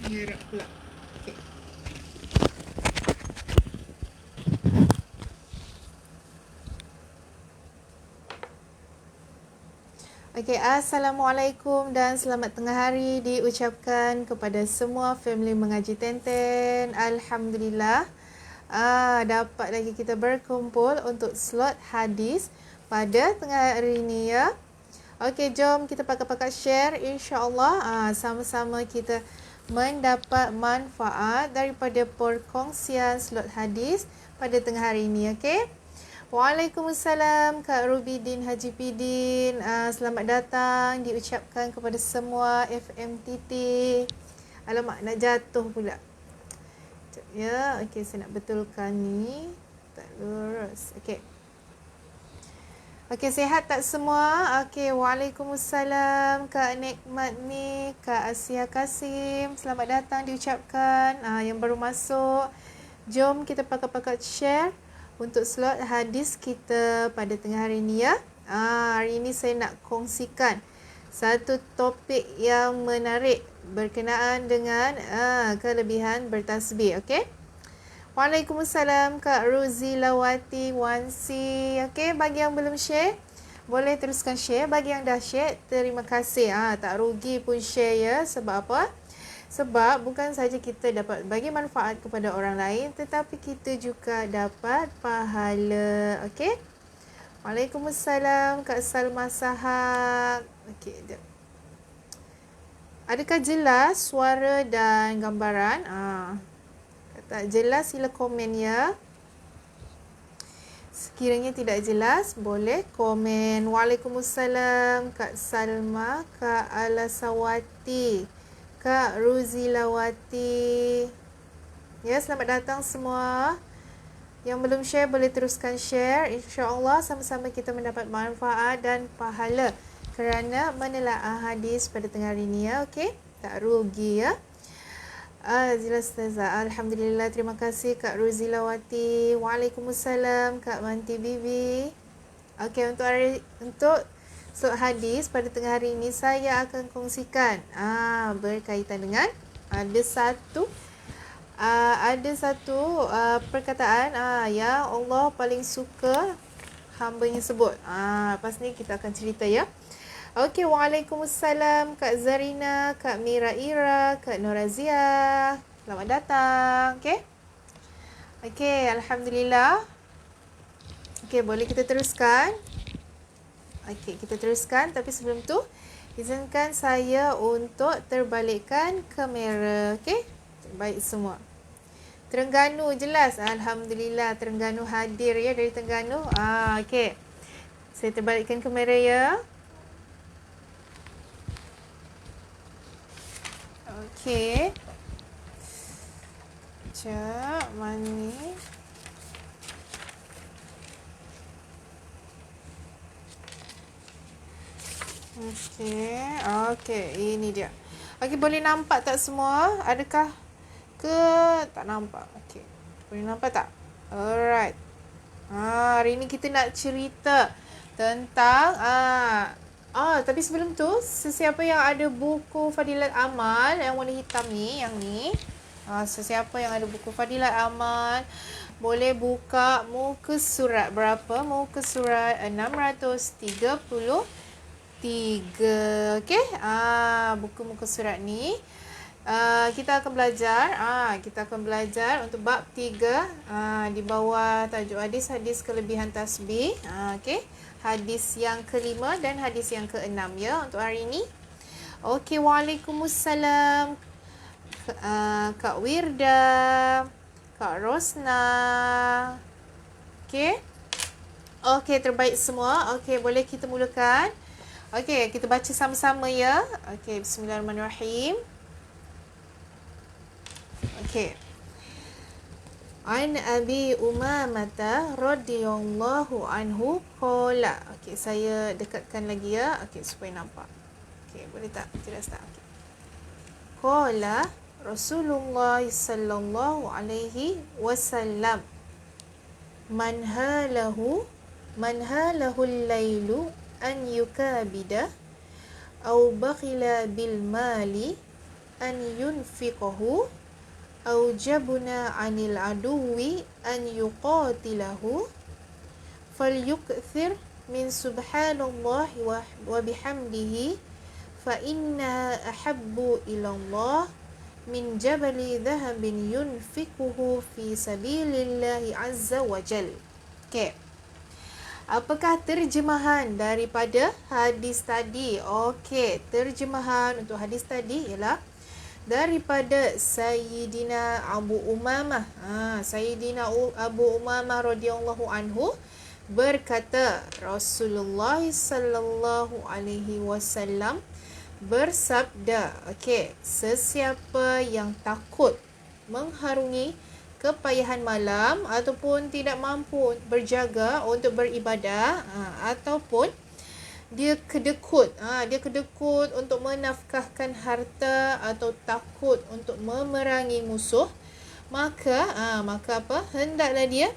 Gerak pula. Okey. Okey, Assalamualaikum dan selamat tengah hari diucapkan kepada semua family mengaji Tenten. Alhamdulillah. Dapat lagi kita berkumpul untuk slot hadis pada tengah hari ini ya. Okey, jom kita pakat-pakat share, insya-Allah sama-sama kita mendapat manfaat daripada perkongsian slot hadis pada tengah hari ini, okey? Waalaikumsalam Kak Rubidin Haji Pidin. Selamat datang diucapkan kepada semua FMTT. Alamak, nak jatuh pula. Sekejap ya. Okey, saya nak betulkan ni. Tak lurus. Okey. Okey, sihat tak semua? Okey, Waalaikumsalam Kak Nikmat ni, Kak Asia Kasim. Selamat datang diucapkan. Yang baru masuk, jom kita pakat-pakat share untuk slot hadis kita pada tengah hari ni ya. Hari ini saya nak kongsikan satu topik yang menarik berkenaan dengan kelebihan bertasbih. Okey. Waalaikumsalam Kak Ruzilawati Wansi. Okey, bagi yang belum share, boleh teruskan share. Bagi yang dah share, terima kasih. Tak rugi pun share ya. Sebab apa? Sebab bukan saja kita dapat bagi manfaat kepada orang lain, tetapi kita juga dapat pahala. Okey? Waalaikumsalam Kak Salma Sahak. Okey, jap. Adakah jelas suara dan gambaran? Tak jelas, sila komen ya. Sekiranya tidak jelas, boleh komen. Waalaikumsalam Kak Salma, Kak Alasawati, Kak Ruzilawati. Ya, selamat datang semua. Yang belum share boleh teruskan share. InsyaAllah sama-sama kita mendapat manfaat dan pahala kerana menelaah hadis pada tengah hari ini ya. Okey? Tak rugi ya. Jelas Ustazah. Alhamdulillah, terima kasih Kak Ruzilawati. Waalaikumsalam Kak Manti Bibi. Okey, untuk slot hadis pada tengah hari ini saya akan kongsikan berkaitan dengan ada satu perkataan yang Allah paling suka hamba-Nya sebut. Lepas ni kita akan cerita ya. Okey, Waalaikumsalam Kak Zarina, Kak Mira Ira, Kak Norazia. Selamat datang. Okey. Okey, Alhamdulillah. Okey, boleh kita teruskan? Okey, kita teruskan. Tapi sebelum tu, izinkan saya untuk terbalikkan kamera. Okey? Baik semua. Terengganu jelas. Alhamdulillah, Terengganu hadir ya dari Terengganu. Okey. Saya terbalikkan kamera ya. Okey. Sekejap, mana ni? Okey, ini dia. Okey, boleh nampak tak semua? Adakah tak nampak? Okey. Boleh nampak tak? Alright. Hari ni kita nak cerita tentang tapi sebelum tu, sesiapa yang ada buku Fadilat Amal yang warna hitam ni, yang ni, sesiapa yang ada buku Fadilat Amal boleh buka muka surat berapa? Muka surat 633. Okey. Buku muka surat ni kita akan belajar untuk bab 3 di bawah tajuk hadis kelebihan tasbih. Okey. Hadis yang kelima dan hadis yang keenam ya untuk hari ini. Okey, Waalaikumsalam Kak Wirda, Kak Rosna. Okey. Okey, terbaik semua. Okey, boleh kita mulakan. Okey, kita baca sama-sama ya. Okey, bismillahirrahmanirrahim. Okey. An Abi Umamah radhiyallahu anhu qala. Okey, saya dekatkan lagi ya. Okey, supaya nampak. Okey, boleh tak? Jelas tak? Okey. Qala Rasulullah sallallahu alaihi wasallam man halahu al-lailu an yukabida au bakhila bil mali an yunfiqahu aujabna 'anil aduwi an yuqatilahu falyukthir min subhanallahi wa bihamdihi fa inna ahabbu ilallah min jabali dhahabin yunfiquhu fi sabilillahi azza wa jal. Okay. Apakah terjemahan daripada hadis tadi? Okey, terjemahan untuk hadis tadi ialah daripada Sayyidina Abu Umamah. Sayyidina Abu Umamah radhiyallahu anhu berkata, Rasulullah sallallahu alaihi wasallam bersabda, okey, sesiapa yang takut mengharungi kepayahan malam ataupun tidak mampu berjaga untuk beribadah, ataupun dia kedekut untuk menafkahkan harta atau takut untuk memerangi musuh, maka apa, hendaklah dia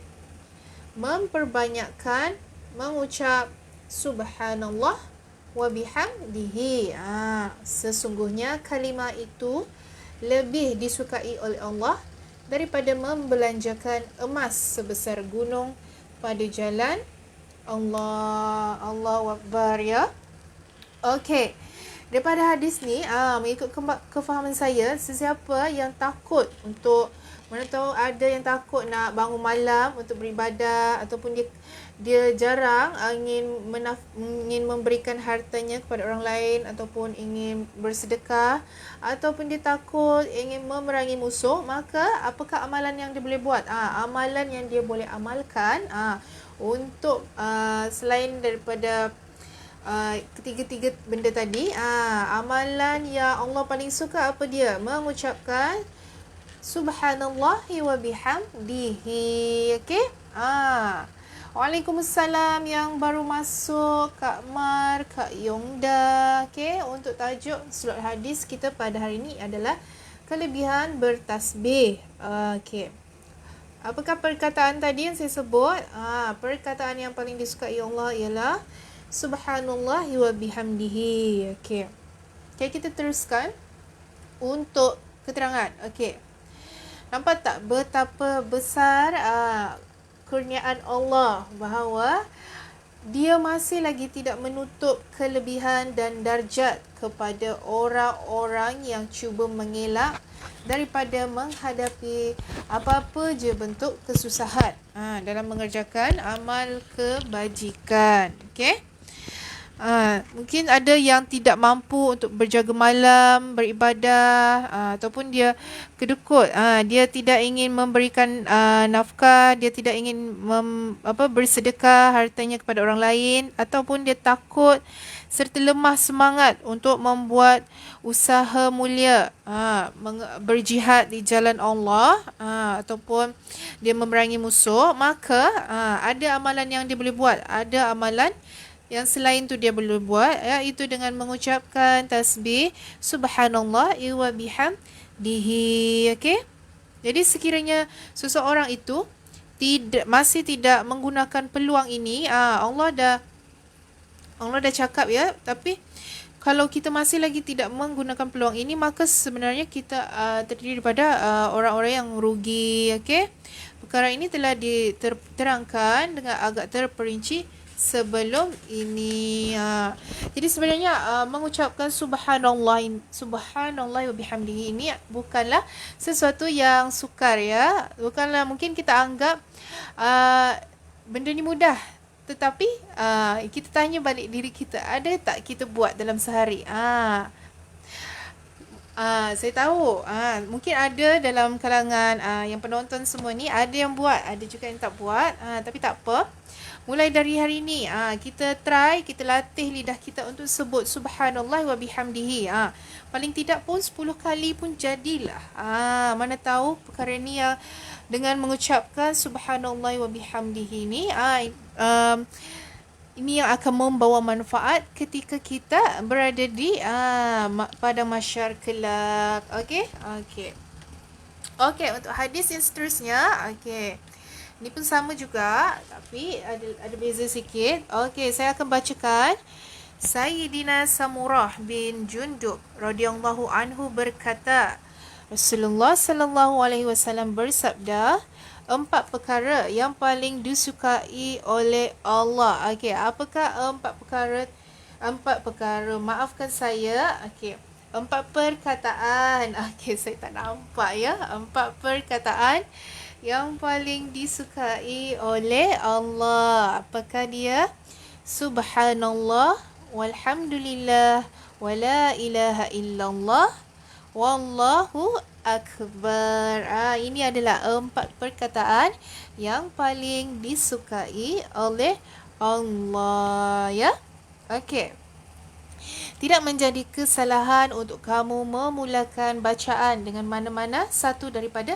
memperbanyakkan mengucap subhanallah wa bihamdihi. Sesungguhnya kalimah itu lebih disukai oleh Allah daripada membelanjakan emas sebesar gunung pada jalan Allah. Allahu Akbar ya. Okey. Daripada hadis ni, mengikut kefahaman saya, sesiapa yang takut untuk, mana tahu ada yang takut nak bangun malam untuk beribadah, ataupun dia jarang ingin memberikan hartanya kepada orang lain, ataupun ingin bersedekah, ataupun dia takut ingin memerangi musuh, maka apakah amalan yang dia boleh buat? Amalan yang dia boleh amalkan untuk selain daripada ketiga-tiga benda tadi, amalan yang Allah paling suka apa dia? Mengucapkan subhanallahi wa bihamdihi. Okey? Waalaikumsalam yang baru masuk, Kak Mar, Kak Yongda. Okey, untuk tajuk slot hadis kita pada hari ini adalah kelebihan bertasbih. Okey. Apakah perkataan tadi yang saya sebut? Perkataan yang paling disukai Allah ialah subhanallahi wa bihamdihi. Okey. Okay, kita teruskan untuk keterangan. Okey. Nampak tak betapa besar kurniaan Allah, bahawa dia masih lagi tidak menutup kelebihan dan darjat kepada orang-orang yang cuba mengelak daripada menghadapi apa-apa je bentuk kesusahan dalam mengerjakan amal kebajikan. Okey. Mungkin ada yang tidak mampu untuk berjaga malam, beribadah, ataupun dia kedekut, dia tidak ingin memberikan nafkah, dia tidak ingin bersedekah hartanya kepada orang lain, ataupun dia takut serta lemah semangat untuk membuat usaha mulia, berjihad di jalan Allah, ataupun dia memerangi musuh, maka ada amalan yang dia boleh buat, ada amalan yang selain tu dia boleh buat, iaitu dengan mengucapkan tasbih subhanallah wa bihamdihi. Okey. Jadi sekiranya seseorang itu masih tidak menggunakan peluang ini, Allah dah cakap ya, tapi kalau kita masih lagi tidak menggunakan peluang ini, maka sebenarnya kita terdiri daripada orang-orang yang rugi. Okey. Perkara ini telah diterangkan dengan agak terperinci sebelum ini. Jadi sebenarnya mengucapkan subhanallah wa bihamdihi ini bukanlah sesuatu yang sukar ya. Bukanlah, mungkin kita anggap benda ni mudah, tetapi kita tanya balik diri kita, ada tak kita buat dalam sehari? Saya tahu mungkin ada dalam kalangan yang penonton semua ni, ada yang buat, ada juga yang tak buat, tapi tak apa. Mulai dari hari ini, kita try, kita latih lidah kita untuk sebut subhanallah wa bihamdihi. Paling tidak pun 10 kali pun jadilah. Mana tahu perkara ni yang dengan mengucapkan subhanallah wa bihamdihi ni, ini yang akan membawa manfaat ketika kita berada di padang mahsyar kelak. Okey? Okey, untuk hadis yang seterusnya, okey. Ini pun sama juga, tapi ada beza sikit. Okey, saya akan bacakan Sayyidina Samurah bin Jundub radhiyallahu anhu berkata, Rasulullah sallallahu alaihi wasallam bersabda, 4 perkara yang paling disukai oleh Allah. Okey, apakah 4 perkara? 4 perkara. Maafkan saya. Okey. 4 perkataan. Okey, saya tak nampak ya. 4 perkataan yang paling disukai oleh Allah. Apakah dia? Subhanallah, walhamdulillah, wala ilaha illallah, wallahu akbar. Ini adalah 4 perkataan yang paling disukai oleh Allah, ya. Okey. Tidak menjadi kesalahan untuk kamu memulakan bacaan dengan mana-mana satu daripada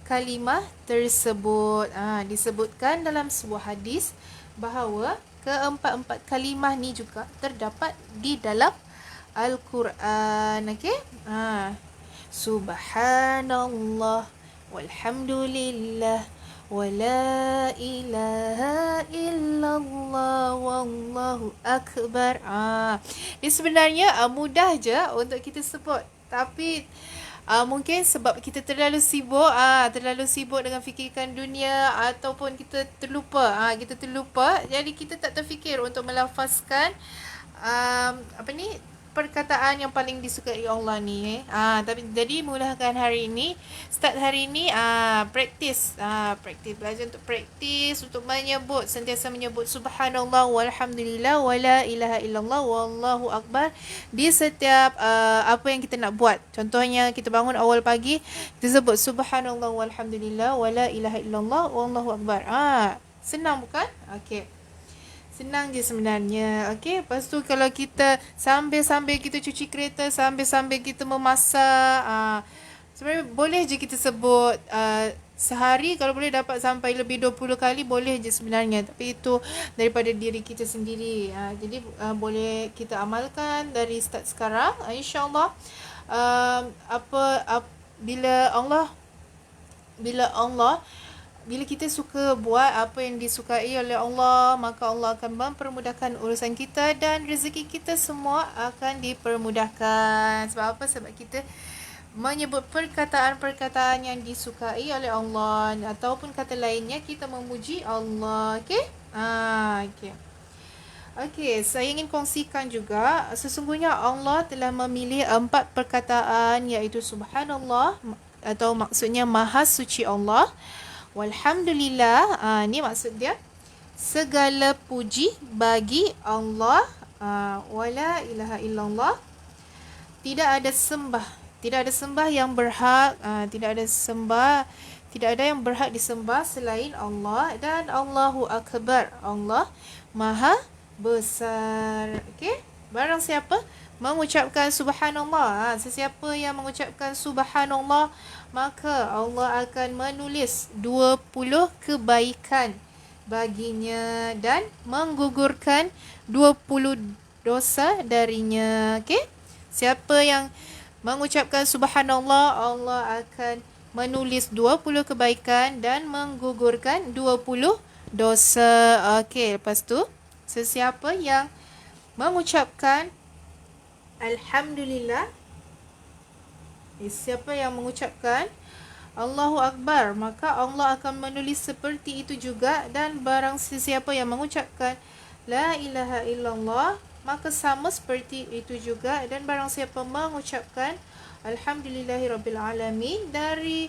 kalimah tersebut. Disebutkan dalam sebuah hadis bahawa keempat-empat kalimah ni juga terdapat di dalam Al-Quran. Okey? Subhanallah, walhamdulillah, wala ilaha illallah, wallahu akbar. Ini sebenarnya mudah je untuk kita sebut. Tapi mungkin sebab kita terlalu sibuk dengan fikirkan dunia ataupun kita terlupa. Jadi kita tak terfikir untuk melafazkan perkataan yang paling disukai Allah ni. Tapi jadi mulakan hari ini, start hari ini praktis belajar untuk praktis untuk menyebut, sentiasa menyebut subhanallah walhamdulillah wala ilaha illallah wallahu akbar di setiap apa yang kita nak buat. Contohnya kita bangun awal pagi, kita sebut subhanallah walhamdulillah wala ilaha illallah wallahu akbar. Senang bukan? Okey. Senang je sebenarnya. Okey, lepas tu kalau kita sambil-sambil kita cuci kereta, sambil-sambil kita memasak, sebenarnya boleh je kita sebut sehari kalau boleh dapat sampai lebih 20 kali boleh je sebenarnya. Tapi itu daripada diri kita sendiri. Jadi boleh kita amalkan dari start sekarang. InsyaAllah bila kita suka buat apa yang disukai oleh Allah, maka Allah akan mempermudahkan urusan kita dan rezeki kita semua akan dipermudahkan. Sebab apa? Sebab kita menyebut perkataan-perkataan yang disukai oleh Allah, ataupun kata lainnya kita memuji Allah. Okey? Okey, saya ingin kongsikan juga, sesungguhnya Allah telah memilih 4 perkataan, iaitu subhanallah, atau maksudnya maha suci Allah. Walhamdulillah, ni maksud dia segala puji bagi Allah. Wala ilaha illallah, tidak ada sembah yang berhak, tidak ada yang berhak disembah selain Allah, dan Allahu akbar, Allah maha besar. Okey, barang siapa mengucapkan subhanallah, sesiapa yang mengucapkan subhanallah, maka Allah akan menulis 20 kebaikan baginya dan menggugurkan 20 dosa darinya. Okey? Siapa yang mengucapkan subhanallah, Allah akan menulis 20 kebaikan dan menggugurkan 20 dosa. Okey, lepas tu sesiapa yang mengucapkan alhamdulillah, siapa yang mengucapkan Allahu Akbar, maka Allah akan menulis seperti itu juga. Dan barang sesiapa yang mengucapkan La ilaha illallah, maka sama seperti itu juga. Dan barang siapa mengucapkan Alhamdulillahirabbil alamin dari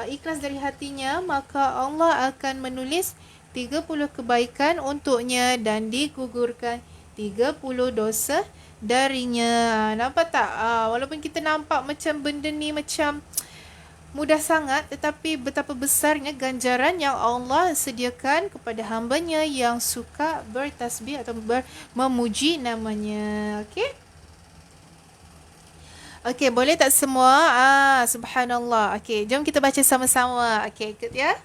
ikhlas dari hatinya, maka Allah akan menulis 30 kebaikan untuknya dan digugurkan 30 dosa darinya. Nampak tak? Walaupun kita nampak macam benda ni macam mudah sangat, tetapi betapa besarnya ganjaran yang Allah sediakan kepada hamba-Nya yang suka bertasbih atau memuji namanya. Okey? Okey, boleh tak semua? Subhanallah. Okey, jom kita baca sama-sama. Okey, ikut ya.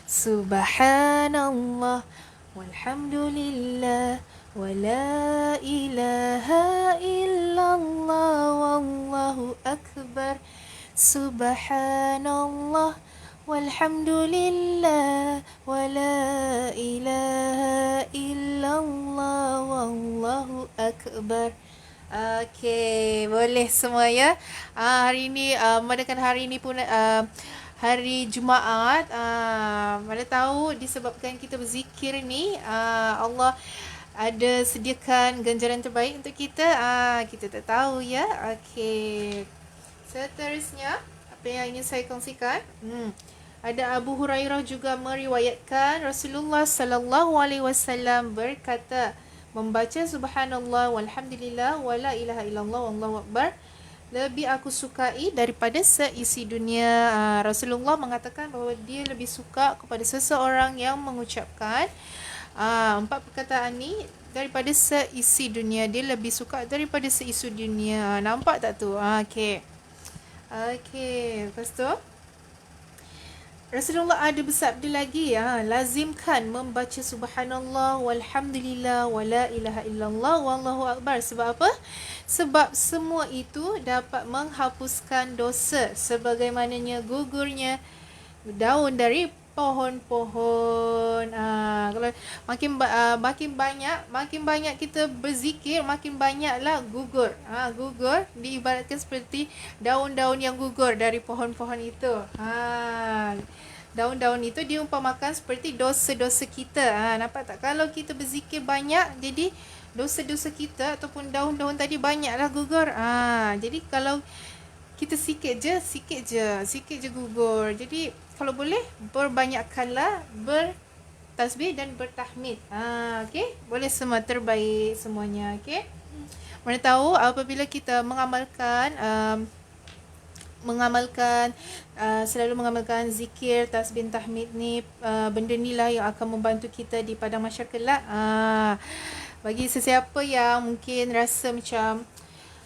Subhanallah, walhamdulillah, wala ilaha illallah, wallahu akbar. Subhanallah, walhamdulillah, wala ilaha illallah, wallahu akbar. akbar. Okey, boleh semua ya. Hari ini memandangkan hari ini pun hari Jumaat. Mana tahu disebabkan kita berzikir ni, Allah ada sediakan ganjaran terbaik untuk kita. Kita tak tahu ya. Okey. Seterusnya, apa yang ingin saya kongsikan? Ada Abu Hurairah juga meriwayatkan Rasulullah sallallahu alaihi wasallam berkata, membaca subhanallah walhamdulillah wala ilaha illallah wallahu akbar lebih aku sukai daripada seisi dunia. Rasulullah mengatakan bahawa dia lebih suka kepada seseorang yang mengucapkan 4 perkataan ni daripada seisi dunia. Dia lebih suka daripada seisi dunia. Nampak tak tu? Okey. Lepas tu Rasulullah ada bersabda lagi, lazimkan membaca subhanallah walhamdulillah wala ilaha illallah wallahu akbar. Sebab apa? Sebab semua itu dapat menghapuskan dosa sebagaimananya gugurnya daun dari pohon-pohon. Kalau makin banyak kita berzikir, makin banyaklah gugur. Gugur diibaratkan seperti daun-daun yang gugur dari pohon-pohon itu. Daun-daun itu diumpamakan seperti dosa-dosa kita. Nampak tak? Kalau kita berzikir banyak, jadi dosa-dosa kita ataupun daun-daun tadi banyaklah gugur. Jadi kalau kita sikit je gugur. Jadi kalau boleh berbanyakkanlah bertasbih dan bertahmid. Okey, boleh semua, terbaik semuanya. Okey, mana tahu apabila kita selalu mengamalkan zikir, tasbih, tahmid ni, benda ni lah yang akan membantu kita di padang mahsyar kelak. Bagi sesiapa yang mungkin rasa macam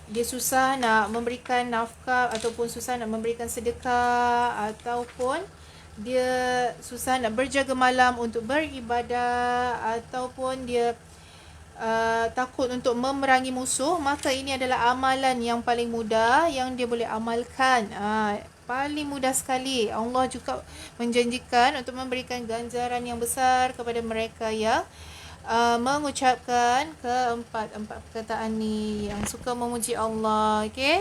dia susah nak memberikan nafkah ataupun susah nak memberikan sedekah ataupun dia susah nak berjaga malam untuk beribadah ataupun dia takut untuk memerangi musuh, maka ini adalah amalan yang paling mudah yang dia boleh amalkan. Paling mudah sekali. Allah juga menjanjikan untuk memberikan ganjaran yang besar kepada mereka yang mengucapkan keempat perkataan ni, yang suka memuji Allah. Okey,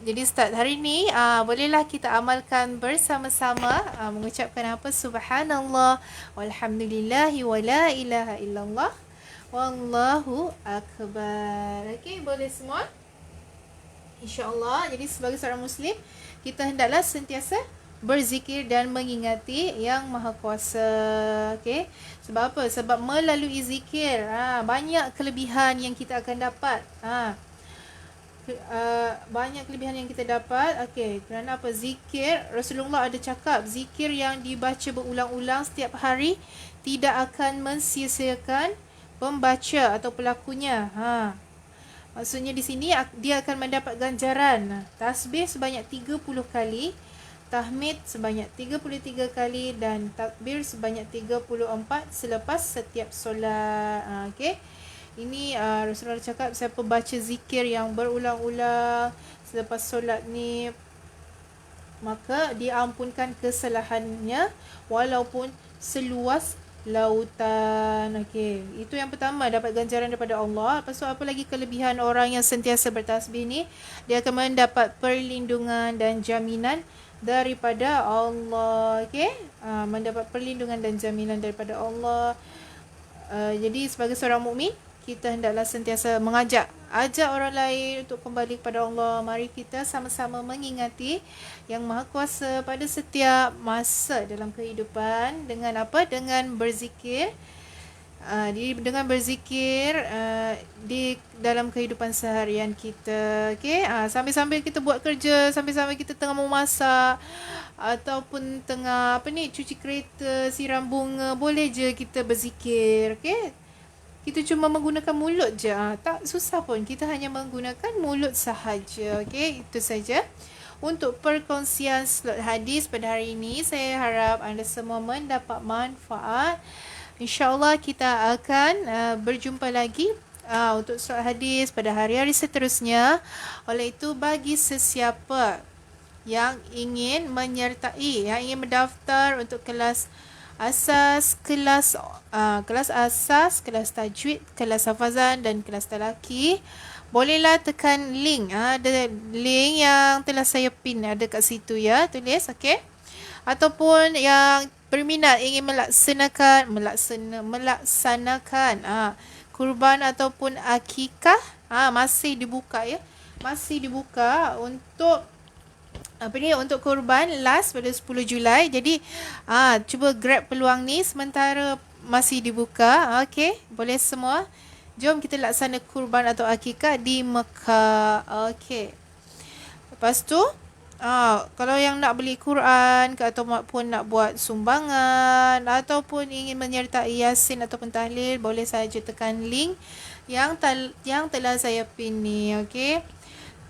jadi start hari ni bolehlah kita amalkan bersama-sama, mengucapkan apa? Subhanallah walhamdulillahi wala ilaha illallah wallahu akbar. Okey, boleh semua? InsyaAllah. Jadi sebagai seorang Muslim, kita hendaklah sentiasa berzikir dan mengingati Yang Maha Kuasa. Okey. Sebab apa? Sebab melalui zikir banyak kelebihan yang kita akan dapat. Banyak kelebihan yang kita dapat. Okey, kerana apa? Zikir, Rasulullah ada cakap, zikir yang dibaca berulang-ulang setiap hari tidak akan mensia-siakan pembaca atau pelakunya. Maksudnya di sini dia akan mendapat ganjaran tasbih sebanyak 30 kali, tahmid sebanyak 33 kali dan takbir sebanyak 34 selepas setiap solat. Okey. Ini Rasulullah cakap, siapa baca zikir yang berulang-ulang selepas solat ni, maka diampunkan kesalahannya walaupun seluas lautan. Okey, itu yang pertama, dapat ganjaran daripada Allah. Lepas tu apa lagi kelebihan orang yang sentiasa bertasbih ni? Dia akan mendapat perlindungan dan jaminan daripada Allah. Okey, mendapat perlindungan dan jaminan daripada Allah. Jadi sebagai seorang mukmin, kita hendaklah sentiasa ajak orang lain untuk kembali kepada Allah. Mari kita sama-sama mengingati Yang Maha Kuasa pada setiap masa dalam kehidupan. Dengan apa? Dengan berzikir. Dengan berzikir di dalam kehidupan seharian kita. Okey, sambil-sambil kita buat kerja, sambil-sambil kita tengah memasak ataupun tengah cuci kereta, siram bunga, boleh je kita berzikir. Okey, kita cuma menggunakan mulut je. Tak susah pun, kita hanya menggunakan mulut sahaja. Okey, itu saja untuk perkongsian slot hadis pada hari ini. Saya harap anda semua mendapat manfaat. InsyaAllah kita akan berjumpa lagi untuk slot hadis pada hari-hari seterusnya. Oleh itu, bagi sesiapa yang ingin menyertai, yang ingin mendaftar untuk kelas asas kelas kelas asas, kelas tajwid, kelas hafazan dan kelas talaki, bolehlah tekan link. Ada link yang telah saya pin ada kat situ ya, tulis okey. Ataupun yang berminat ingin melaksanakan kurban ataupun akikah, masih dibuka ya. Masih dibuka untuk untuk kurban last pada 10 Julai. Jadi cuba grab peluang ni sementara masih dibuka. Okey, boleh semua. Jom kita laksana kurban atau akikah di Mekah. Okey. Lepas tu kalau yang nak beli Quran ataupun nak buat sumbangan ataupun ingin menyertai Yasin ataupun tahlil, boleh saja tekan link yang telah saya pin ni. Okey.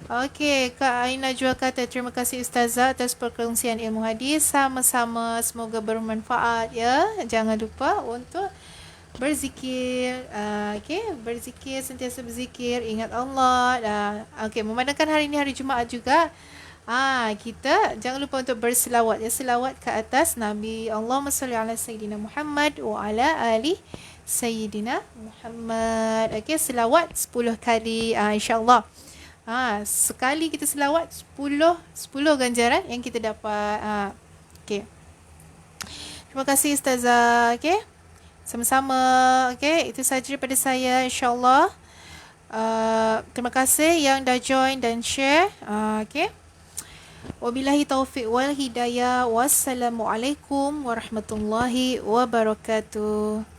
Okey, Kak Aina Jua kata terima kasih Ustazah atas perkongsian ilmu hadis. Sama-sama, semoga bermanfaat ya. Jangan lupa untuk berzikir. Okey, berzikir, sentiasa berzikir, ingat Allah. Okey, memandangkan hari ini hari Jumaat juga. Kita jangan lupa untuk berselawat ya, selawat ke atas Nabi. Allahumma salli ala Sayyidina Muhammad wa ala ali Sayyidina Muhammad. Okey, selawat 10 kali insya-Allah. Sekali kita selawat 10 ganjaran yang kita dapat. Okey. Terima kasih Ustazah. Okey. Sama-sama. Okey, itu sahaja daripada saya insya-Allah. Terima kasih yang dah join dan share. Okey. Wabillahi taufiq wal hidayah. Wassalamualaikum warahmatullahi wabarakatuh.